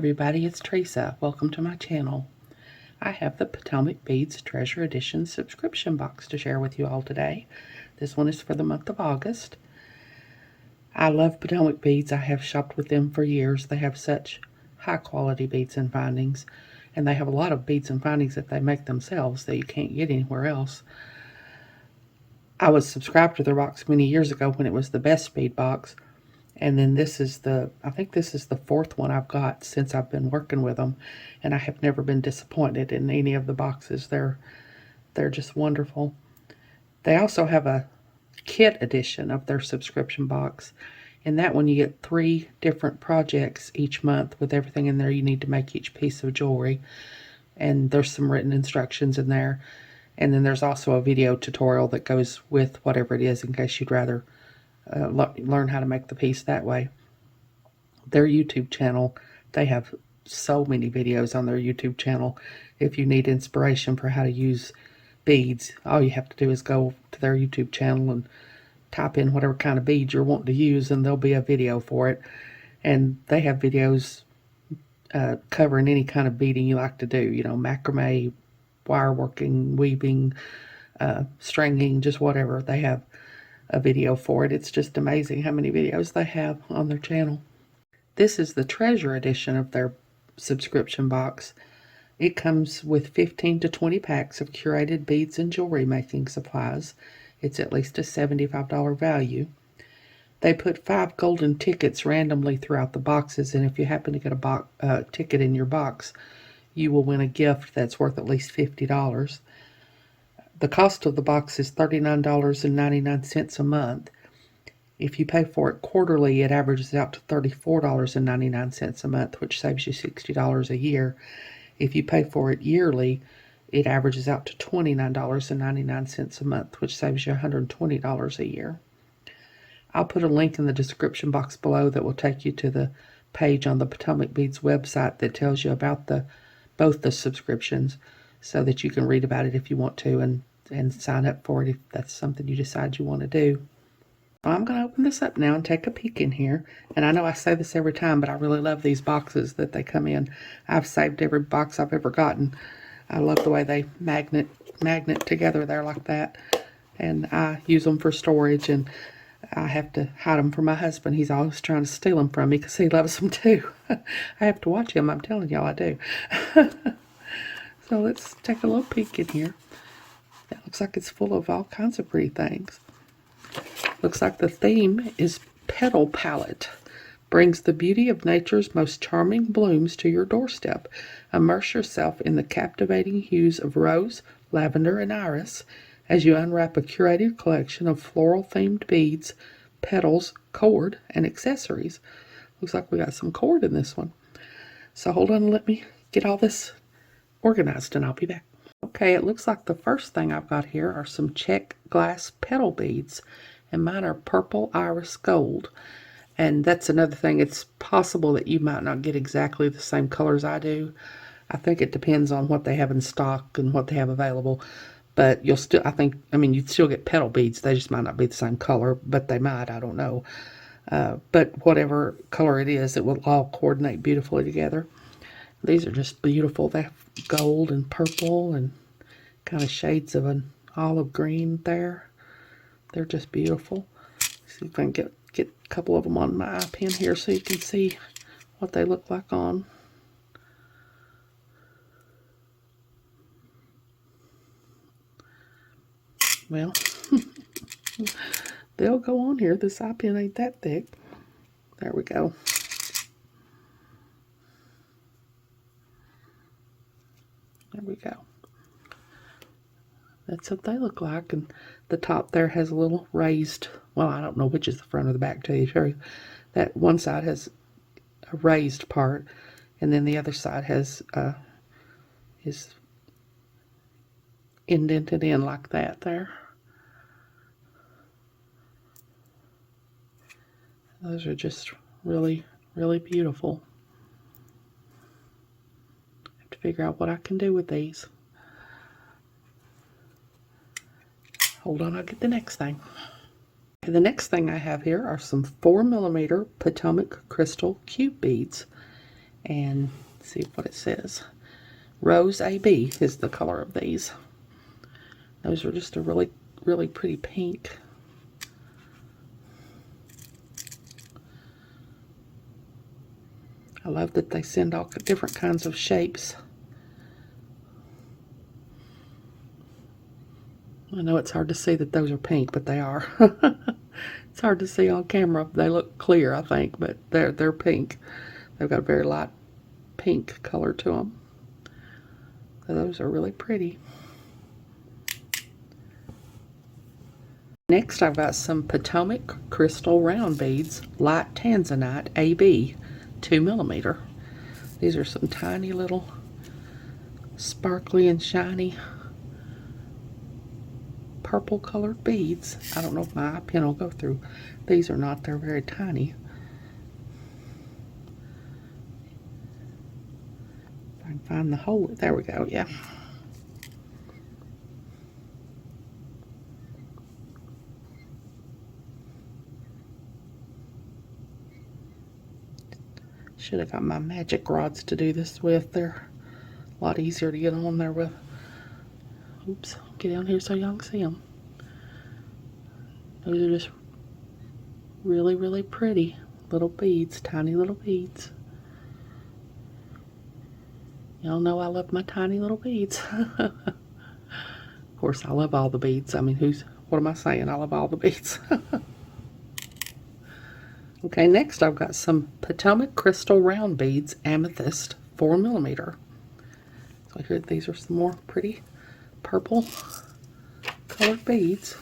everybody, it's Teresa. Welcome to my channel. I have the Potomac Beads Treasure Edition subscription box to share with you all today. This one is for the month of August. I love Potomac beads. I have shopped with them for years. They have such high quality beads and findings, and they have a lot of beads and findings that they make themselves that you can't get anywhere else. I was subscribed to their box many years ago when it was the best bead box. And then I think this is the fourth one I've got since I've been working with them. And I have never been disappointed in any of the boxes. They're just wonderful. They also have a kit edition of their subscription box. In that one you get 3 different projects each month with everything in there you need to make each piece of jewelry. And there's some written instructions in there. And then there's also a video tutorial that goes with whatever it is in case you'd rather learn how to make the piece that way. Their YouTube channel, they have so many videos on their YouTube channel. If you need inspiration for how to use beads, all you have to do is go to their YouTube channel and type in whatever kind of beads you're wanting to use, and there'll be a video for it. And they have videos covering any kind of beading you like to do, you know, macrame, wire working, weaving, stringing, just whatever. They have a video for it. It's just amazing how many videos they have on their channel. This is the treasure edition of their subscription box. It comes with 15 to 20 packs of curated beads and jewelry making supplies. It's at least a $75 value. They put 5 golden tickets randomly throughout the boxes, and if you happen to get a ticket in your box, you will win a gift that's worth at least $50. The cost of the box is $39.99 a month. If you pay for it quarterly, it averages out to $34.99 a month, which saves you $60 a year. If you pay for it yearly, it averages out to $29.99 a month, which saves you $120 a year. I'll put a link in the description box below that will take you to the page on the Potomac Beads website that tells you about both the subscriptions, so that you can read about it if you want to and sign up for it if that's something you decide you want to do. Well, I'm going to open this up now and take a peek in here. And I know I say this every time, but I really love these boxes that they come in. I've saved every box I've ever gotten. I love the way they magnet together there like that. And I use them for storage, and I have to hide them from my husband. He's always trying to steal them from me because he loves them too. I have to watch him. I'm telling y'all I do. So let's take a little peek in here. It looks like it's full of all kinds of pretty things. Looks like the theme is Petal Palette. Brings the beauty of nature's most charming blooms to your doorstep. Immerse yourself in the captivating hues of rose, lavender, and iris as you unwrap a curated collection of floral-themed beads, petals, cord, and accessories. Looks like we got some cord in this one. So hold on and let me get all this organized and I'll be back. Okay, it looks like the first thing I've got here are some check glass petal beads, and mine are purple iris gold. And that's another thing, it's possible that you might not get exactly the same colors I do. I think it depends on what they have in stock and what they have available. But you'll still, you'd still get petal beads. They just might not be the same color, but they might, I don't know. But whatever color it is, it will all coordinate beautifully together. These are just beautiful. They have gold and purple and kind of shades of an olive green there. They're just beautiful. See if I can get a couple of them on my eye pen here so you can see what they look like on. Well, they'll go on here. This eye pen ain't that thick. There we go. There we go. That's what they look like. And the top there has a little raised, well, I don't know which is the front or the back to show you. That one side has a raised part, and then the other side has is indented in like that there. Those are just really, really beautiful. I have to figure out what I can do with these. Hold on, I'll get the next thing. Okay, the next thing I have here are some 4mm Potomac crystal cube beads. And see what it says. Rose AB is the color of these. Those are just a really, really pretty pink. I love that they send all different kinds of shapes. I know it's hard to see that those are pink, but they are. It's hard to see on camera. They look clear, I think, but they're pink. They've got a very light pink color to them. So those are really pretty. Next, I've got some Potomac crystal round beads, light tanzanite AB, 2mm. These are some tiny little sparkly and shiny purple colored beads. I don't know if my eye pen will go through these or not. They're very tiny. If I can find the hole. There we go. Yeah. Should have got my magic rods to do this with. They're a lot easier to get on there with. Oops, get down here so y'all can see them. Those are just really, really pretty little beads, tiny little beads. Y'all know I love my tiny little beads. Of course, I love all the beads. I mean, what am I saying? I love all the beads. Okay, next I've got some Potomac crystal round beads, amethyst, 4mm. So here, these are some more pretty purple colored beads.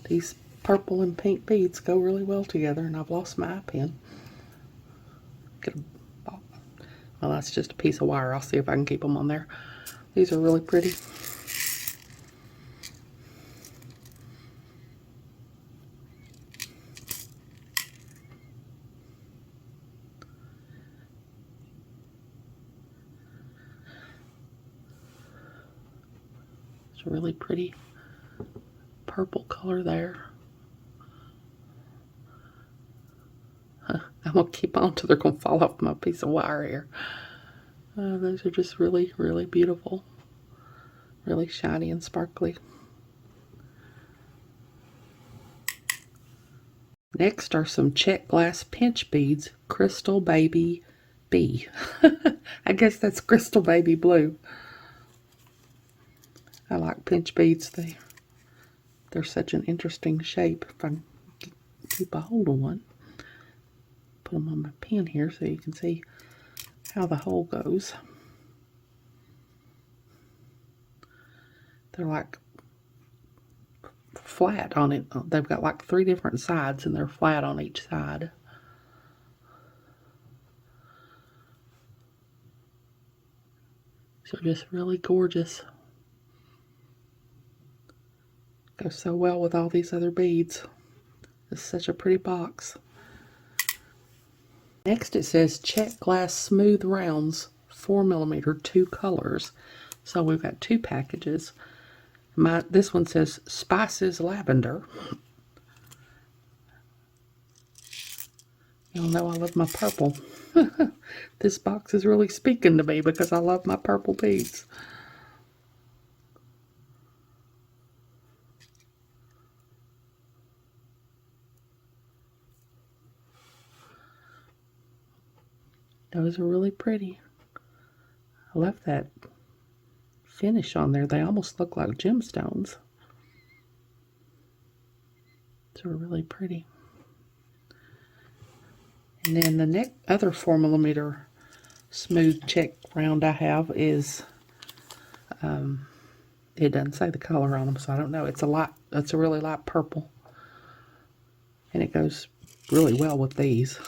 These purple and pink beads go really well together, and I've lost my eye pen. Well, that's just a piece of wire. I'll see if I can keep them on there. These are really pretty. It's a really pretty purple color there. I'm going to keep on till they're going to fall off my piece of wire here. Those are just really, really beautiful. Really shiny and sparkly. Next are some check glass pinch beads, Crystal Baby B. I guess that's Crystal Baby Blue. I like pinch beads. They're such an interesting shape. If I can keep a hold of one. Put them on my pen here so you can see how the hole goes. They're like flat on it. They've got like 3 different sides and they're flat on each side. So just really gorgeous. Goes so well with all these other beads. It's such a pretty box. Next it says check glass smooth rounds, 4mm, 2 colors. So we've got 2 packages. This one says Spices Lavender. Y'all know I love my purple. This box is really speaking to me because I love my purple beads. Those are really pretty. I love that finish on there. They almost look like gemstones. They're really pretty. And then the other 4mm smooth check round I have is, it doesn't say the color on them, so I don't know. It's a really light purple. And it goes really well with these.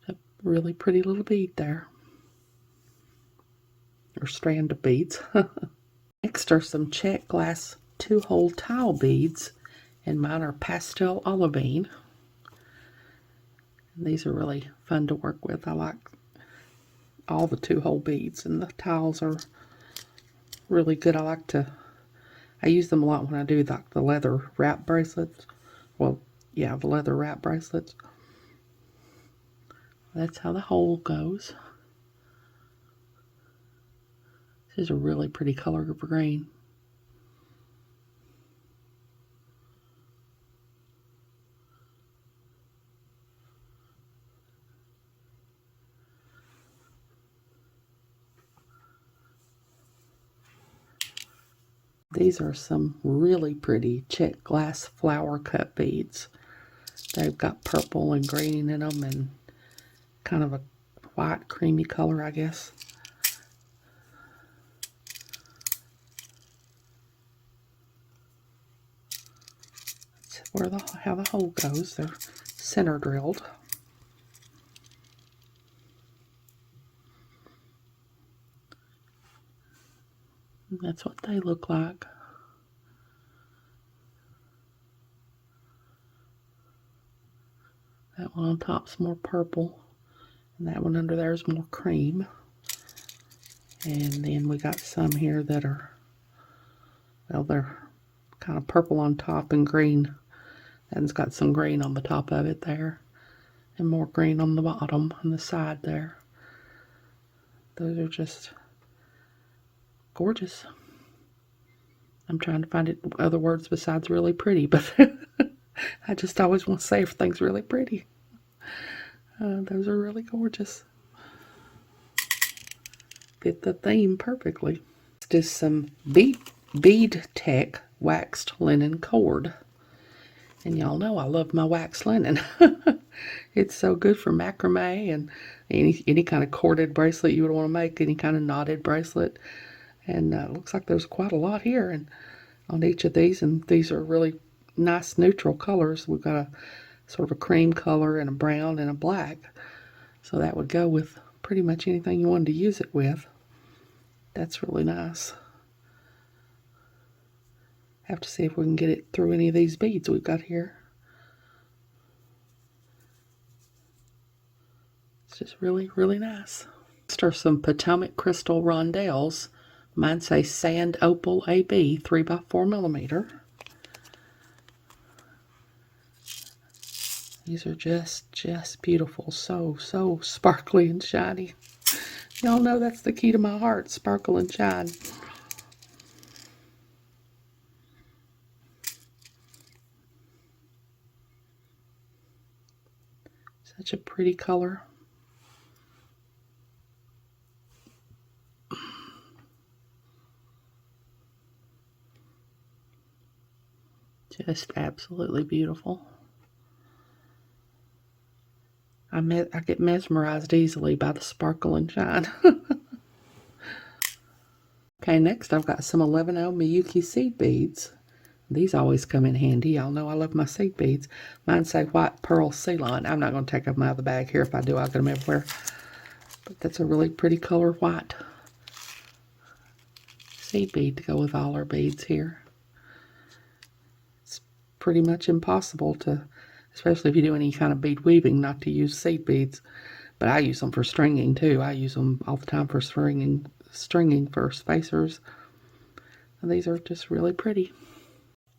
A really pretty little bead there. Or strand of beads. Next are some check glass 2-hole tile beads, and mine are pastel olivine. And these are really fun to work with. I like all the 2-hole beads, and the tiles are really good. I use them a lot when I do like the leather wrap bracelets well, yeah, the leather wrap bracelets. That's how the hole goes. This is a really pretty color of green. These are some really pretty check glass flower cut beads. They've got purple and green in them and kind of a white creamy color, I guess. That's where how the hole goes. They're center drilled. And that's what they look like. That one on top's more purple, and that one under there is more cream. And then we got some here that are, well, they're kind of purple on top and green. That one's got some green on the top of it there, and more green on the bottom on the side there. Those are just gorgeous. I'm trying to find other words besides really pretty, but I just always want to say everything's really pretty. Those are really gorgeous. Fit the theme perfectly. Just some bead tech waxed linen cord. And y'all know I love my waxed linen. It's so good for macrame and any kind of corded bracelet you would want to make, any kind of knotted bracelet. And it looks like there's quite a lot here and on each of these, and these are really nice neutral colors. We've got a sort of a cream color and a brown and a black. So that would go with pretty much anything you wanted to use it with. That's really nice. Have to see if we can get it through any of these beads we've got here. It's just really, really nice. Next are some Potomac crystal rondelles. Mine say Sand Opal AB 3x4mm. These are just beautiful. So sparkly and shiny. Y'all know that's the key to my heart, sparkle and shine. Such a pretty color. Just absolutely beautiful. I get mesmerized easily by the sparkle and shine. Okay, next I've got some 11-0 Miyuki seed beads. These always come in handy. Y'all know I love my seed beads. Mine say white pearl ceylon. I'm not going to take them out of the bag here. If I do, I'll get them everywhere. But that's a really pretty color white seed bead to go with all our beads here. It's pretty much impossible to, especially if you do any kind of bead weaving, not to use seed beads. But I use them for stringing too. I use them all the time for stringing for spacers. And these are just really pretty.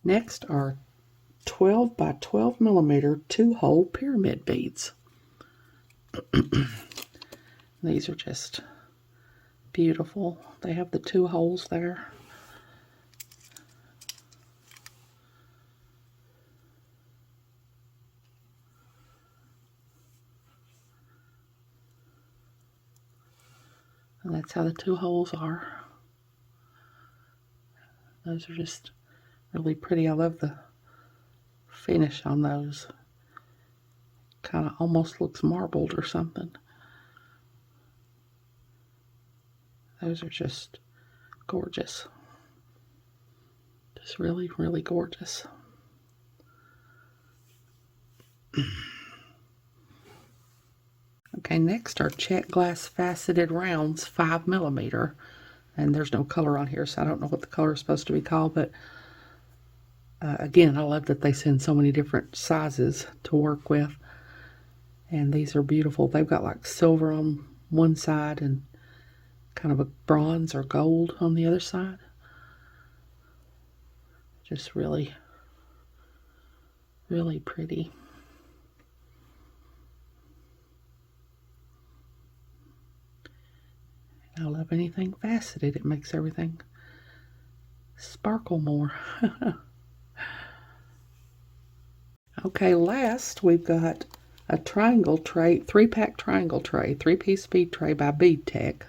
Next are 12x12mm 2-hole pyramid beads. These are just beautiful. They have the 2 holes there. And that's how the 2 holes are. Those are just really pretty. I love the finish on those. Kind of almost looks marbled or something. Those are just gorgeous. Just really, really gorgeous. Okay, next are check glass faceted rounds 5mm. And there's no color on here, so I don't know what the color is supposed to be called, but again, I love that they send so many different sizes to work with. And these are beautiful. They've got like silver on one side and kind of a bronze or gold on the other side. Just really, Really pretty. I love anything faceted. It makes everything sparkle more. Okay, last we've got a triangle tray, 3-pack triangle tray, 3-piece bead tray by Bead Tech.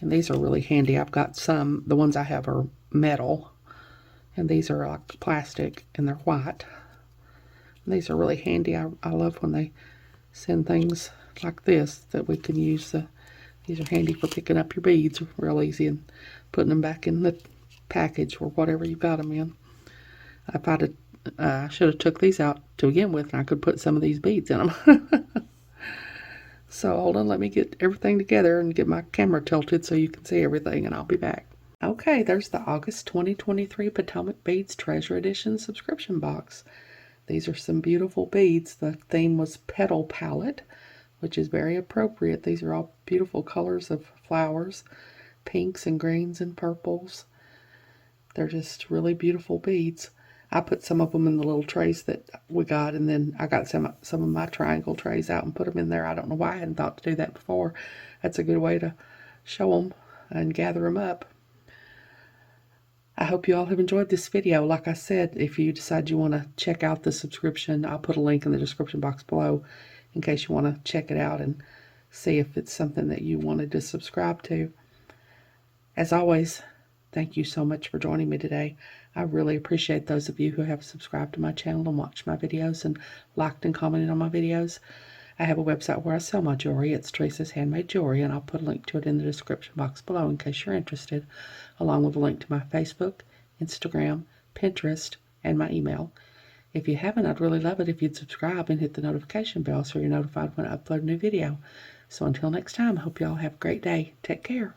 And these are really handy. I've got some, the ones I have are metal, and these are like plastic, and they're white. And these are really handy. I love when they send things like this that we can use. These are handy for picking up your beads real easy and putting them back in the package or whatever you got them in. If I'd I should have took these out to begin with, and I could put some of these beads in them. So hold on, let me get everything together and get my camera tilted so you can see everything, and I'll be back. Okay, there's the August 2023 Potomac Beads Treasure Edition subscription box. These are some beautiful beads. The theme was Petal Palette, which is very appropriate. These are all beautiful colors of flowers, pinks and greens and purples. They're just really beautiful beads. I put some of them in the little trays that we got, and then I got some of my triangle trays out and put them in there. I don't know why I hadn't thought to do that before. That's a good way to show them and gather them up. I hope you all have enjoyed this video. Like I said, if you decide you want to check out the subscription, I'll put a link in the description box below in case you want to check it out and see if it's something that you wanted to subscribe to. As always, thank you so much for joining me today. I really appreciate those of you who have subscribed to my channel and watched my videos and liked and commented on my videos. I have a website where I sell my jewelry. It's Teresa's Handmade Jewelry, and I'll put a link to it in the description box below in case you're interested, along with a link to my Facebook, Instagram, Pinterest, and my email. If you haven't, I'd really love it if you'd subscribe and hit the notification bell so you're notified when I upload a new video. So until next time, I hope you all have a great day. Take care.